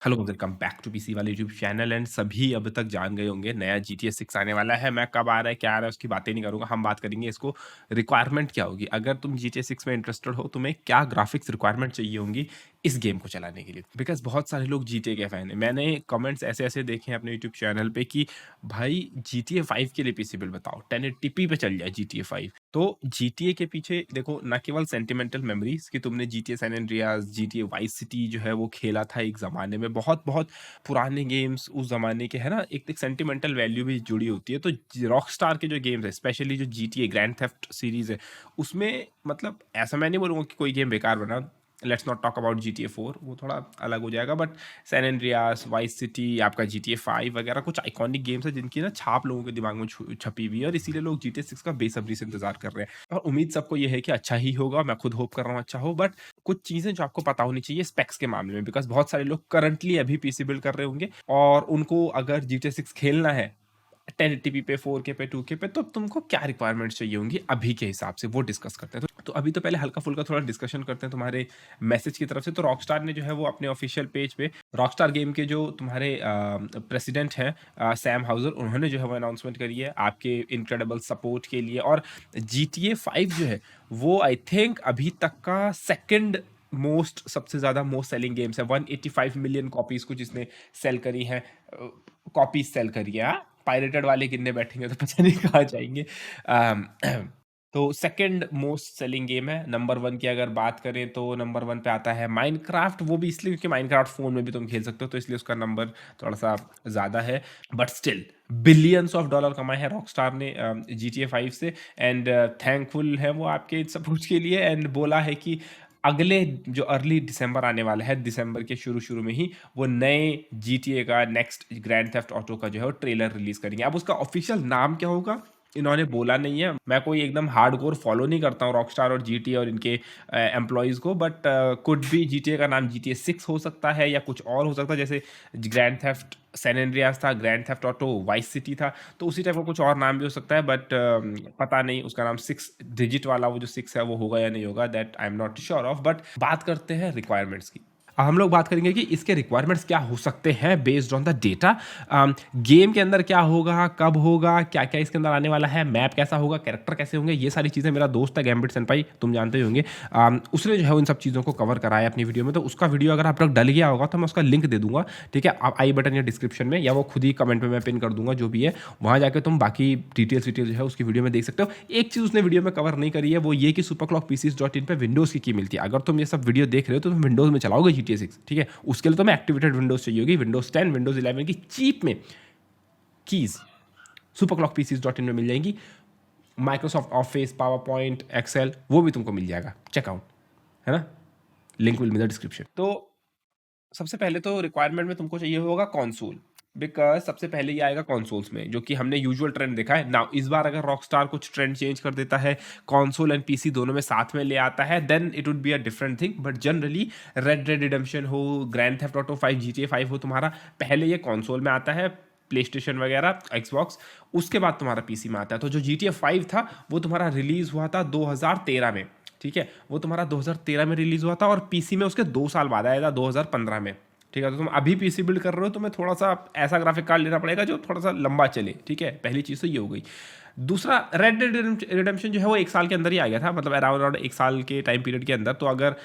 Hello, welcome back to PC वाले YouTube channel and सभी अब तक जान गए होंगे नया GTA 6 आने वाला है। मैं कब आ रहा है, क्या आ रहा है उसकी बातें नहीं करूँगा। हम बात करेंगे इसको रिक्वायरमेंट क्या होगी। अगर तुम GTA 6 में इंटरेस्टेड हो, तुम्हें क्या ग्राफिक्स रिक्वायरमेंट चाहिए होंगी इस गेम को चलाने के लिए। बिकॉज़ बहुत सारे लोग GTA के फैन हैं। मैंने कमेंट्स ऐसे-ऐसे देखे हैं अपने यूट्यूब चैनल पे कि भाई GTA 5 के लिए पीसी बिल्ड बताओ, 1080p पे चल जाए GTA 5। तो GTA के पीछे देखो ना केवल सेंटिमेंटल मेमोरीज़ कि तुमने GTA San Andreas, GTA Vice City जो है वो खेला था एक ज़माने में, बहुत-बहुत पुराने गेम्स उस ज़माने के है ना, एक सेंटिमेंटल वैल्यू भी जुड़ी होती है। तो ज रॉकस्टार के जो गेम्स हैं, स्पेशली जो GTA ग्रैंड थेफ्ट सीरीज़ है, उसमें मतलब ऐसा मैं नहीं बोलूँगा कि कोई गेम बेकार बना। Let's not talk about GTA 4, वो थोड़ा अलग हो जाएगा, but San Andreas, Vice City, आपका GTA 5 वगैरह कुछ आइकॉनिक गेम्स हैं जिनकी ना छाप लोगों के दिमाग में छपी हुई है और इसीलिए लोग GTA 6 का बेसब्री से इंतज़ार कर रहे हैं। और उम्मीद सबको ये है कि अच्छा ही होगा, मैं खुद होप कर रहा हूँ अच्छा हो, बट कुछ चीज़ें जो आपको पता होनी चाहिए स्पेक्स के मामले में, बिकॉज़ बहुत सारे लोग करंटली अभी पीसी बिल्ड कर रहे होंगे और उनको अगर GTA 6 खेलना है 1080p पे, 4K पे, 2K पे, तो तुमको क्या रिक्वायरमेंट्स चाहिए होंगी अभी के हिसाब से, वो डिस्कस करते हैं। तो अभी तो पहले हल्का-फुल्का थोड़ा डिस्कशन करते हैं तुम्हारे मैसेज की तरफ से। तो रॉकस्टार ने जो है वो अपने ऑफिशियल पेज पे रॉकस्टार गेम के जो तुम्हारे प्रेसिडेंट हैं सैम हाउज़र, उन्होंने जो है वो अनाउंसमेंट करी है आपके इनक्रेडिबल सपोर्ट के लिए। और GTA 5 जो है वो आई थिंक अभी तक का सेकंड सबसे ज़्यादा मोस्ट सेलिंग गेम्स है। 185 मिलियन कॉपीज़ कुछ इसने सेल करी हैं, कॉपीज़ सेल करी है, हाँ? पायरेटेड वाले गिनने बैठेंगे तो पता नहीं कहाँ जाएँगे। अम, तो सेकंड मोस्ट सेलिंग गेम है। नंबर 1 की अगर बात करें तो नंबर 1 पे आता है माइनक्राफ्ट, वो भी इसलिए क्योंकि माइनक्राफ्ट फ़ोन में भी तुम खेल सकते हो, तो इसलिए उसका नंबर थोड़ा-सा ज़्यादा है। But still billions of dollar कमाए हैं रॉकस्टार ने GTA 5 से। एंड थैंकफुल है वो आपके सपोर्ट के लिए एंड बोला है कि अगले जो अर्ली दिसंबर आने वाला है, दिसंबर के शुरू-शुरू में ही वो नए GTA का नेक्स्ट ग्रैंड थेफ्ट ऑटो का जो है वो ट्रेलर रिलीज़ करेंगे। अब उसका ऑफ़िशियल नाम क्या होगा, इन्होंने बोला नहीं है। मैं कोई एकदम हार्डकोर फ़ॉलो नहीं करता हूँ रॉकस्टार और GTA और इनके एम्प्लॉइज़ को, बट कुड बी GTA का नाम GTA 6 हो सकता है या कुछ और हो सकता है। जैसे ग्रैंड थेफ्ट सैन एंड्रियास था, grand Theft auto vice city था, तो उसी टाइप का कुछ और नाम भी हो सकता है, बट पता नहीं उसका नाम 6 डिजिट वाला वो जो 6 है वो होगा या नहीं होगा, that I am not sure of. But बात करते हैं रिक्वायरमेंट्स की। हम लोग बात करेंगे कि इसके रिक्वायरमेंट्स क्या हो सकते हैं based on the data. Game के अंदर क्या होगा, कब होगा, क्या-क्या इसके अंदर आने वाला है, मैप कैसा होगा, कैरेक्टर कैसे होंगे, ये सारी चीज़ें मेरा दोस्त है गैम्बिट सेनपाई, तुम जानते ही होंगे। उसने जो है उन सब चीज़ों को कवर करा है अपनी वीडियो में, तो उसका वीडियो अगर आप तक डल गया होगा तो मैं उसका लिंक दे दूँगा, ठीक है? आप आई बटन या डिस्क्रिप्शन में, या वो खुद ही कमेंट में मैं पिन कर दूँगा जो भी है, वहाँ जाके तुम बाकी डिटेल्स जो है उसकी वीडियो में देख सकते हो। एक चीज़ उसने वीडियो में कवर नहीं करी है, वो ये कि superclockpcs.in पे विंडोज़ की मिलती है। अगर तुम ये सब वीडियो देख रहे हो तो तुम विंडोज़ में चलाओगे GTA 6, ठीक है? उसके लिए तुम्हें एक्टिवेटेड विंडोज़ चाहिए होगी, विंडोज़ 10, विंडोज़ 11 की चीप में कीज़ superclockpcs.in में मिल जाएँगी। Microsoft Office, PowerPoint, Excel वो भी तुमको मिल जाएगा। चेकआउट, है ना? Link will be in the description. तो सबसे पहले तो रिक्वायरमेंट में तुमको चाहिए होगा कंसोल, बिकॉज़ सबसे पहले ये आएगा कंसोल्स में, जो कि हमने यूजुअल ट्रेंड देखा है। नाउ इस बार अगर रॉकस्टार कुछ ट्रेंड चेंज कर देता है, कंसोल एंड पीसी दोनों में साथ में ले आता है, then it would be a different thing. But generally Red Dead Redemption हो, ग्रैंड थेफ्ट ऑटो 5, GTA 5 हो तुम्हारा, पहले ये कंसोल में आता है, प्लेस्टेशन वगैरह, एक्सबॉक्स, उसके बाद तुम्हारा पीसी में आता है। तो जो GTA 5 था, वो तुम्हारा रिलीज़ हुआ था 2013 में, ठीक है? वो तुम्हारा 2013 में रिलीज़ हुआ था और पीसी में उसके 2 साल बाद आया था 2015 में, ठीक है? तो तुम अभी पीसी बिल्ड कर रहे हो, तुम्हें थोड़ा-सा ऐसा ग्राफिक कार्ड लेना पड़ेगा जो थोड़ा-सा लंबा चले, ठीक है? पहली चीज़ तो ये हो गई। दूसरा, रेड डेड रिडेम्पशन जो है वो 1 साल के अंदर ही आ गया था, मतलब अराउंड 1 साल के टाइम पीरियड के अंदर। तो अगर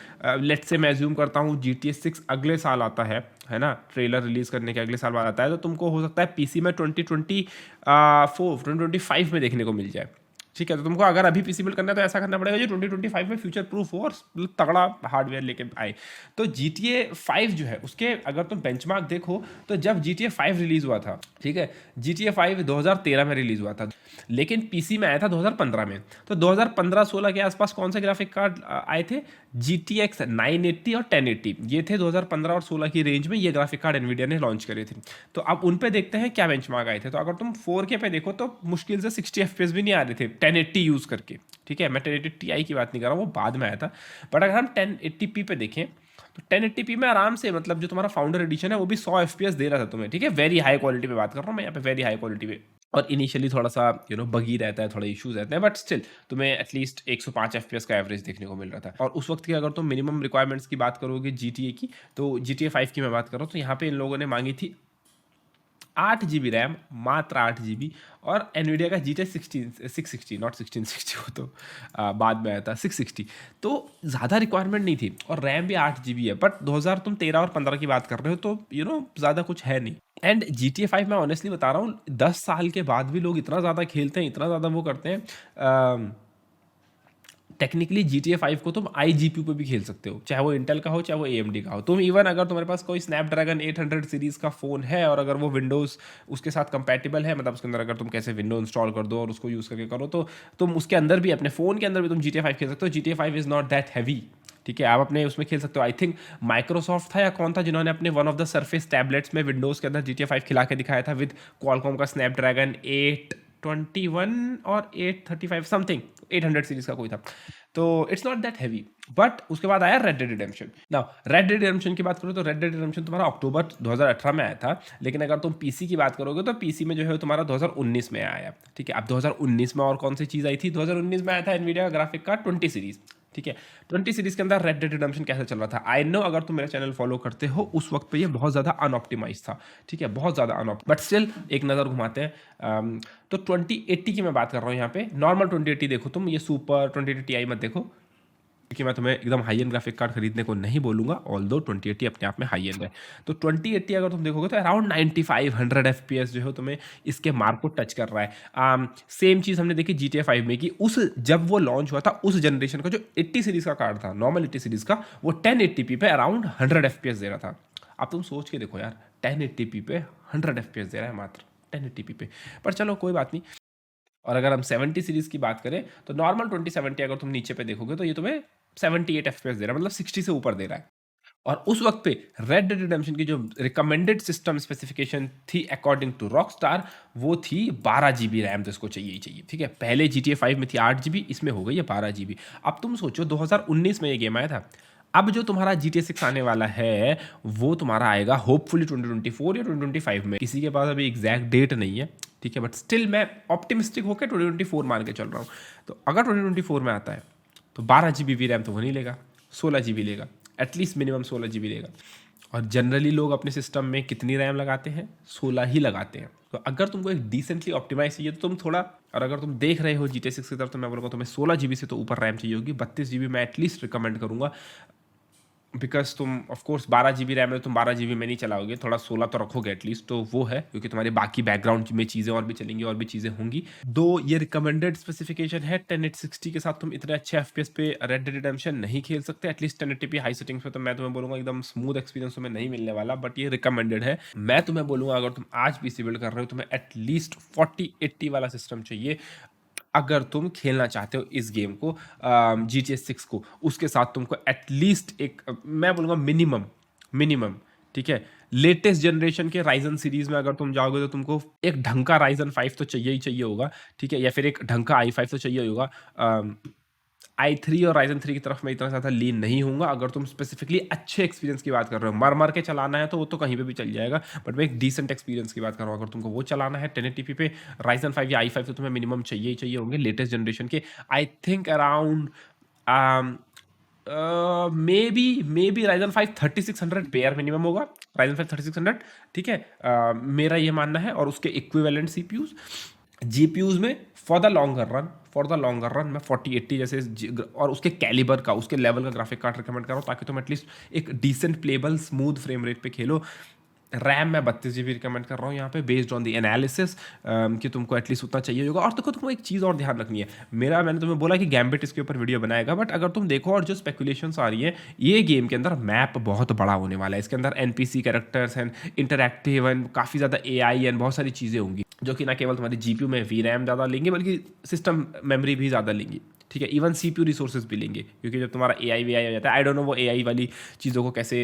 लेट्स से मैं अज़्यूम करता हूँ GTA 6 अगले साल आता है ना? ट्रेलर रिलीज़ करने के अगले साल बाद आता है, तो तुमको हो सकता है पीसी में 2025 में देखने को मिल जाए। ठीक है, तो तुमको अगर अभी पीसी बिल्ड करना है तो ऐसा करना पड़ेगा जो 2025 में फ्यूचर प्रूफ हो और मतलब तगड़ा हार्डवेयर लेके आए। तो GTA 5 जो है उसके अगर तुम बेंचमार्क देखो, तो जब GTA 5 रिलीज हुआ था, ठीक है, GTA 5 2013 में रिलीज हुआ था, लेकिन पीसी में आया था 2015 में। तो 2015-16 के आसपास कौन से ग्राफिक कार्ड आए थे? GTX 980 और 1080, ये थे 2015 और 16 की रेंज में, ये ग्राफिक कार्ड एनवीडिया ने लॉन्च करे थे। तो अब उन पे देखते हैं क्या बेंचमार्क आए थे। तो अगर तुम 4K पे देखो तो मुश्किल से 60 FPS भी नहीं आ रहे थे 1080 यूज़ करके, ठीक है? मैं 1080 Ti की बात नहीं कर रहा हूँ, वो बाद में आया था। बट अगर हम 1080p पे देखें तो 1080p में आराम से, मतलब जो तुम्हारा फाउंडर एडिशन है वो भी 100 FPS दे रहा था तुम्हें, ठीक है? वेरी हाई क्वालिटी पे बात कर रहा हूँ मैं यहाँ पे, वेरी हाई क्वालिटी पे। और इनिशियली थोड़ा-सा बगी रहता है, थोड़े इश्यूज़ रहते हैं, बट स्टिल तुम्हें एटलीस्ट 105 एफपीएस का एवरेज देखने को मिल रहा था। और उस वक़्त की अगर तुम मिनिमम रिक्वायरमेंट्स की बात करोगे जीटीए की, तो जीटीए 5 की मैं बात कर रहा हूँ, तो यहाँ पे इन लोगों ने माँगी थी 8 जीबी रैम, मात्र 8 जीबी, और एनवीडिया का जीटीए 660, नॉट 1660, वो तो बाद में आया था, 660। तो ज़्यादा रिक्वायरमेंट नहीं थी, और रैम भी 8 जीबी है, बट 2013 और 15 की बात कर रहे हो, तो ज़्यादा कुछ है नहीं। एंड GTA 5 मैं ऑनेस्टली बता रहा हूँ, 10 साल के बाद भी लोग इतना ज़्यादा खेलते हैं, इतना ज़्यादा वो करते हैं। टेक्निकली GTA 5 को तुम iGPU पे भी खेल सकते हो, चाहे वो इंटेल का हो, चाहे वो AMD का हो। तुम इवन अगर तुम्हारे पास कोई स्नैपड्रैगन 800 सीरीज़ का फ़ोन है, और अगर वो विंडोज़ उसके साथ कंपैटिबल है, मतलब उसके अंदर अगर तुम कैसे विंडो इंस्टॉल कर दो और उसको यूज़ करके करो, तो तुम उसके अंदर भी, अपने फ़ोन के अंदर भी तुम GTA 5 खेल सकते हो। GTA 5 is not that heavy, ठीक है? आप अपने उसमें खेल सकते हो। आई थिंक माइक्रोसॉफ्ट था या कौन था जिन्होंने अपने one of the surface tablets में विंडोज़ के अंदर GTA 5 खिला के दिखाया था, विद क्वालकॉम का स्नैपड्रैगन 821 और 835 समथिंग, 800 सीरीज़ का कोई था। तो it's not that heavy. But उसके बाद आया red Dead redemption. Now red Dead redemption की बात करो, तो रेड डेड रिडेम्पशन तुम्हारा अक्टूबर 2018 में आया था, लेकिन अगर तुम पीसी की बात करोगे, तो पीसी में जो है तुम्हारा 2019 में आया, ठीक है? अब 2019 में और कौन सी चीज़ आई थी? 2019 में आया था एनवीडिया ग्राफिक का 20 सीरीज, ठीक है? 20 सीरीज के अंदर रेड डेड रिडेम्पशन कैसे चल रहा था? आई नो, अगर तुम मेरा चैनल फॉलो करते हो, उस वक्त पे ये बहुत ज़्यादा अनऑप्टिमाइज था, ठीक है? बहुत ज़्यादा बट स्टिल एक नज़र घुमाते हैं। तो 2080 की मैं बात कर रहा हूँ यहाँ पे। नॉर्मल 2080 देखो तुम, ये सुपर 2080 Ti मत देखो, क्योंकि मैं तुम्हें एकदम हाई एंड ग्राफिक कार्ड खरीदने को नहीं बोलूंगा, ऑल्दो 2080 अपने आप में हाई एंड है। तो 2080 अगर तुम देखोगे, तो अराउंड 9500 एफपीएस जो है तुम्हें इसके मार्क को टच कर रहा है। सेम चीज़ हमने देखी GTA 5 में, कि उस जब वो लॉन्च हुआ था, उस जनरेशन का जो 80 सीरीज़ का कार्ड था, नॉर्मल 80 सीरीज़ का, वो 1080p पे अराउंड 100 एफपीएस दे रहा था। अब तुम सोच के देखो यार, 1080p पे 100 एफपीएस दे रहा है मात्र 1080p पे। पर चलो कोई बात नहीं। और अगर हम 70 सीरीज़ की बात करें, तो नॉर्मल 2070 अगर तुम नीचे पे देखोगे, तो ये तुम्हें 78 एफपीएस दे रहा है, मतलब 60 से ऊपर दे रहा है। और उस वक्त पे रेड डेड रिडेम्पशन की जो रिकमेंडेड सिस्टम स्पेसिफिकेशन थी अकॉर्डिंग टू रॉकस्टार, वो थी 12 जीबी रैम, तो इसको चाहिए ही चाहिए, ठीक है? पहले GTA 5 में थी 8 जीबी, इसमें हो गई है 12 जीबी। अब तुम सोचो, 2019 में ये गेम आया था। अब जो तुम्हारा GTA 6 आने वाला है, वो तुम्हारा आएगा होपफुली 2024 या 2025 में। किसी के पास अभी एग्जैक्ट डेट नहीं है, ठीक है? बट स्टिल मैं ऑप्टिमिस्टिक होकर 2024 मान के चल रहा हूँ। तो अगर 2024 में आता है, तो 12 जीबी भी रैम तो वो नहीं लेगा, 16 जीबी लेगा, एटलीस्ट मिनिमम 16 जीबी लेगा। और जनरली लोग अपने सिस्टम में कितनी रैम लगाते हैं? 16 ही लगाते हैं। तो अगर तुमको एक डिसेंटली ऑप्टिमाइज चाहिए, तो तुम थोड़ा, और अगर तुम देख रहे हो GTA 6 की तरफ, तो मैं बोलूँगा तुम्हें 16 जीबी से तो ऊपर रैम चाहिए होगी। 32 जीबी मैं एटलीस्ट रिकमेंड करूँगा, बिकॉज तुम ऑफकोर्स 12 जीबी रैम है, तुम 12 जीबी में नहीं चलाओगे, थोड़ा 16 तो रखोगे एटलीस्ट, तो वो है, क्योंकि तुम्हारे बाकी बैकग्राउंड में चीज़ें और भी चलेंगी, और भी चीज़ें होंगी। दो ये रिकमेंडेड स्पेसिफिकेशन है, 1080 के साथ तुम इतने अच्छे एफपीएस पे रेड डेड रिडेम्पशन नहीं खेल सकते, एटलीस्ट 1080p हाई सेटिंग्स पे। तो मैं तुम्हें बोलूँगा एकदम स्मूथ एक्सपीरियंस तुम्हें नहीं मिलने वाला, बट ये रिकमेंडेड है। मैं तुम्हें बोलूँगा, अगर तुम आज पीसी बिल्ड कर रहे हो, तुम्हें एटलीस्ट 4080 वाला सिस्टम चाहिए, अगर तुम खेलना चाहते हो इस गेम को, GTA 6 को। उसके साथ तुमको एटलीस्ट एक, मैं बोलूँगा मिनिमम, ठीक है, लेटेस्ट जनरेशन के राइजन सीरीज में अगर तुम जाओगे, तो तुमको एक ढंग का राइजन 5 तो चाहिए ही चाहिए होगा, ठीक है? या फिर एक ढंग का i5 तो चाहिए होगा। i3 और राइजन 3 की तरफ मैं इतना ज़्यादा लीन नहीं हूँगा। अगर तुम स्पेसिफिकली अच्छे एक्सपीरियंस की बात कर रहे हो, मर के चलाना है, तो वो तो कहीं पे भी चल जाएगा, बट मैं एक डिसेंट एक्सपीरियंस की बात कर रहा हूँ। अगर तुमको वो चलाना है 1080p पे, राइजन 5 या i5 तो तुम्हें मिनिमम चाहिए ही चाहिए होंगे, लेटेस्ट जनरेशन के। I think around may be Ryzen 5 3600 pair minimum होगा, राइजन 5 3600, ठीक है? मेरा ये मानना है। और उसके इक्विवेलेंट सीपीयूज, जीपीयूज में फॉर द लॉन्गर रन मैं 4080 जैसे और उसके कैलिबर का, उसके लेवल का ग्राफिक कार्ड रिकमेंड कर रहा हूँ, ताकि तुम एटलीस्ट एक decent playable smooth frame rate पे खेलो। रैम मैं 32 जीबी रिकमेंड कर रहा हूँ यहाँ पे, बेस्ड ऑन द एनालिसिस, कि तुमको एटलीस्ट उतना चाहिए होगा। और देखो, तुमको एक चीज़ और ध्यान रखनी है, मैंने तुम्हें बोला कि गैम्बिट इसके ऊपर वीडियो बनाएगा, बट अगर तुम देखो, और जो स्पेकुलेशंस आ रही है, ये गेम के अंदर मैप बहुत बड़ा होने वाला है। इसके अंदर NPC characters and interactive and काफ़ी ज़्यादा एआई एंड बहुत सारी चीज़ें होंगी, जो कि ना केवल तुम्हारी जीपीयू में वी रैम ज़्यादा लेंगी, बल्कि सिस्टम मेमोरी भी ज़्यादा लेंगी, ठीक है? इवन सीपीयू रिसोर्सेज़ भी लेंगे, क्योंकि जब तुम्हारा एआई-वेआई हो जाता है, आई डोंट नो वो एआई वाली चीज़ों को कैसे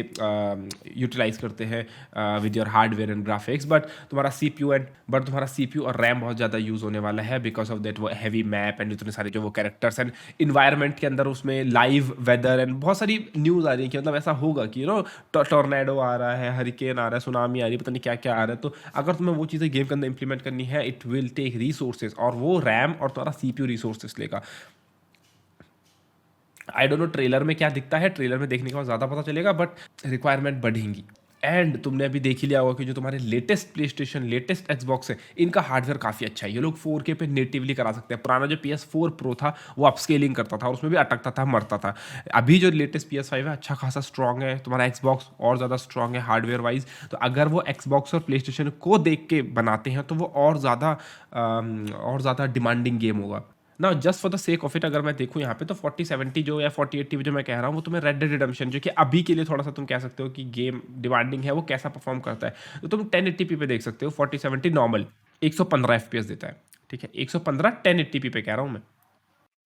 यूटिलाइज़ करते हैं with your hardware and graphics, but तुम्हारा सीपीयू और रैम बहुत ज़्यादा यूज़ होने वाला है, बिकॉज़ ऑफ दैट वो हेवी मैप एंड इतने सारे जो वो कैरेक्टर्स एंड एनवायरनमेंट के अंदर उसमें लाइव वेदर एंड बहुत सारी न्यूज़ आ रही है कि मतलब ऐसा होगा कि टॉर्नेडो आ रहा है, हरिकेन आ रहा है, सुनामी आ रही है, पता नहीं क्या-क्या आ रहा है। तो अगर तुम्हें वो चीज़ें गेम के अंदर इम्प्लीमेंट करनी है, इट विल टेक रिसोर्सेज़, और वो रैम और तुम्हारा सीपीयू रिसोर्सेज़ लेगा। आई डोंट नो ट्रेलर में क्या दिखता है, ट्रेलर में देखने के बाद ज़्यादा पता चलेगा, बट रिक्वायरमेंट बढ़ेंगी। एंड तुमने अभी देख ही लिया होगा कि जो तुम्हारे latest play station, latest Xbox है, इनका हार्डवेयर काफ़ी अच्छा है। ये लोग 4K पे नेटिवली करा सकते हैं। पुराना जो PS4 प्रो था वो अपस्केलिंग करता था और उसमें भी अटकता था, मरता था। अभी जो लेटेस्ट PS5 है अच्छा खासा स्ट्रॉन्ग है, तुम्हारा एक्सबॉक्स और ज़्यादा स्ट्रॉन्ग है हार्डवेयर वाइज। तो अगर वो एक्सबॉक्स और प्ले स्टेशन को देख के बनाते हैं तो वो और ज़्यादा डिमांडिंग गेम होगा ना। Just for the sake of it अगर मैं देखूँ यहाँ पे, तो 4070 जो या 4080 जो मैं कह रहा हूँ, वो तुम्हें रेड डेड रिडेम्पशन, जो कि अभी के लिए थोड़ा सा तुम कह सकते हो कि गेम डिमांडिंग है, वो कैसा परफॉर्म करता है, तो तुम 1080p पे देख सकते हो। 4070 नॉर्मल 115 FPS देता है, ठीक है? 115 1080p पे कह रहा हूँ मैं,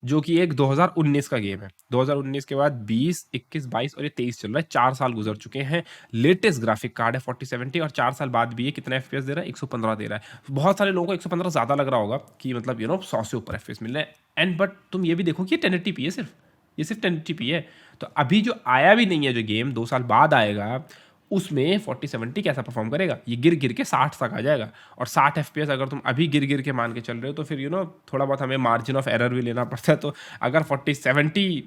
जो कि एक 2019 का गेम है। 2019 के बाद 20, 21, 22 और ये 23 चल रहा है। 4 साल गुजर चुके हैं। लेटेस्ट ग्राफिक कार्ड है 4070, और 4 साल बाद भी ये कितना एफपीएस दे रहा है? 115 दे रहा है। बहुत सारे लोगों को 115 ज़्यादा लग रहा होगा कि मतलब 100 से ऊपर एफपीएस मिल रहे हैं। एंड बट तुम ये भी देखो कि ये 1080p है सिर्फ। ये सिर्फ 1080p है। तो अभी जो आया भी नहीं है जो गेम 2 साल बाद आएगा, उसमें 4070 कैसा परफॉर्म करेगा? ये गिर गिर के 60 तक आ जाएगा। और 60 एफपीएस अगर तुम अभी गिर गिर के मान के चल रहे हो, तो फिर थोड़ा बहुत हमें मार्जिन ऑफ एरर भी लेना पड़ता है। तो अगर 4070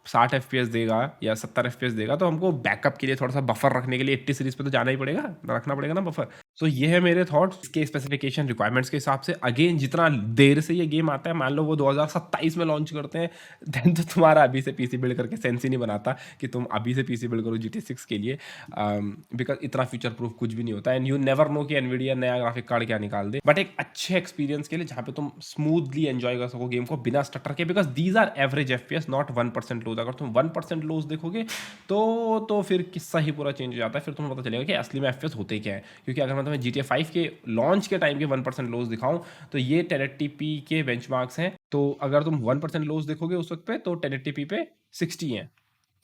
60 एफपीएस देगा या 70 एफपीएस देगा, तो हमको बैकअप के लिए थोड़ा सा बफर रखने के लिए 80 सीरीज पे तो जाना ही पड़ेगा, रखना पड़ेगा ना बफर। सो ये है मेरे थॉट्स इसके स्पेसिफिकेशन रिक्वायरमेंट्स के हिसाब से। अगेन जितना देर से ये गेम आता है, मान लो वो 2027 में लॉन्च करते हैं, देन तो तुम्हारा अभी से पीसी बिल्ड करके सेंस ही नहीं बनाता कि तुम अभी से पीसी बिल्ड करो GT6 के लिए, बिकॉज इतना फ्यूचर प्रूफ कुछ भी नहीं होता है। एंड यू नेवर नो कि एनवीडिया नया ग्राफिक कार्ड क्या निकाल दे। बट एक अच्छे एक्सपीरियंस के लिए जहाँ पे तुम स्मूथली एंजॉय कर सको गेम को बिना स्टटर के, because these are average FPS, not 1% lows. अगर तुम 1% लूज देखोगे तो फिर किस्सा ही पूरा चेंज हो जाता है। फिर तुम्हें पता चलेगा कि असली में एफपीएस होते क्या है। क्योंकि अगर मैं तुम्हें GTA 5 के लॉन्च के टाइम के 1% लॉस दिखाऊं, तो ये 1080p के बेंचमार्क्स हैं। तो अगर तुम 1% लॉस देखोगे उस वक्त पे, तो 1080p पे 60 है,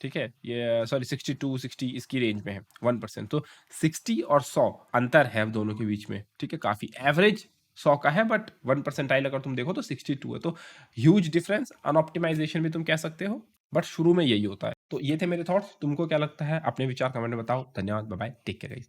ठीक है? ये सॉरी 62 60 इसकी रेंज में है 1%। तो 60 और 100 अंतर है दोनों के बीच में, ठीक है? काफ़ी एवरेज 100 का है, बट 1% अगर तुम देखो तो 62 है। तो ह्यूज डिफरेंस, अनऑप्टिमाइजेशन भी तुम कह सकते हो, बट शुरू में यही होता है। तो ये थे मेरे थॉट्स। तुमको क्या लगता है? अपने विचार कमेंट में बताओ। धन्यवाद, bye bye, take care guys.